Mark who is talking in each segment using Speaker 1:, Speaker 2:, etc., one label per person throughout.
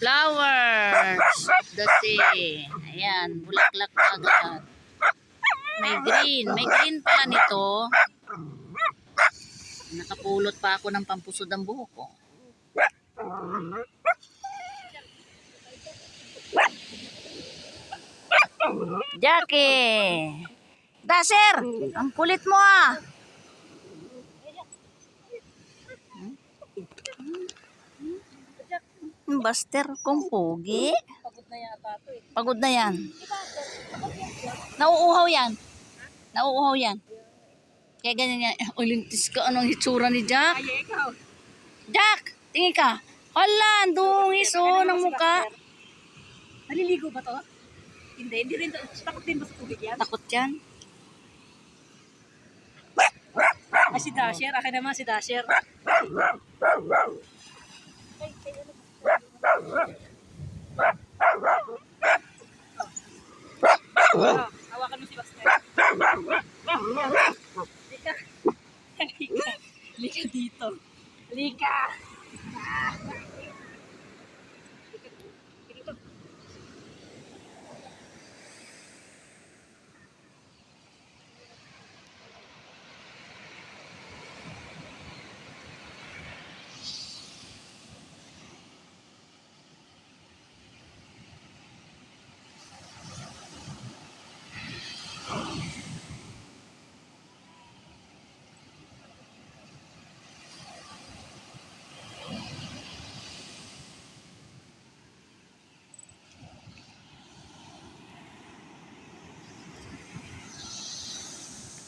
Speaker 1: Flowers of the sea. Ayan, bulaklak na agad. May green. May green pala nito. Nakapulot pa ako ng pampusod ng buhok ko. Jackie! Dasher! Ang kulit mo ah! Buster, kung pogi.
Speaker 2: Pagod na yata ito eh.
Speaker 1: Pagod na yan. Nauuhaw yan. Nauuhaw yan. Kaya ganyan yan. Olintis ka. Anong itsura ni Jack?
Speaker 2: Ay, ikaw.
Speaker 1: Jack! Tingin ka. Hala, dungis oh ng muka.
Speaker 2: Naliligo ba to? Hindi rin. Takot din ba sa tubig yan?
Speaker 1: Takot yan.
Speaker 2: Ay, si Dasher. Akin naman si Dasher. Hawakan mo si Buster. Lika. Lika. Lika dito. Lika. Dito.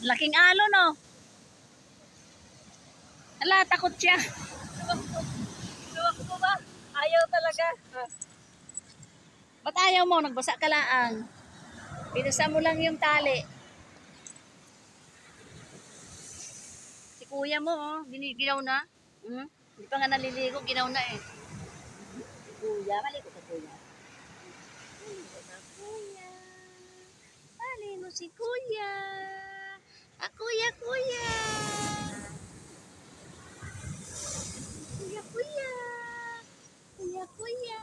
Speaker 1: Laking alon oh. Hala, takot siya.
Speaker 2: Luwak mo ba? Ayaw talaga.
Speaker 1: Ba't ayaw mo? Nagbasa ka laang. Pinasa mo lang yung tali. Si kuya mo oh, ginigilaw na. Hindi pa nga naliligo, ginaw na eh.
Speaker 2: Kuya, maligo ka kuya.
Speaker 1: Maligo na kuya. Maligo si kuya. Ah, kuya, kuya. Kuya, kuya. Kuya, kuya.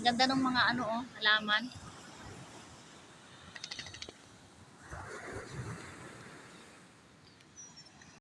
Speaker 1: Ganda ng mga ano oh, halaman.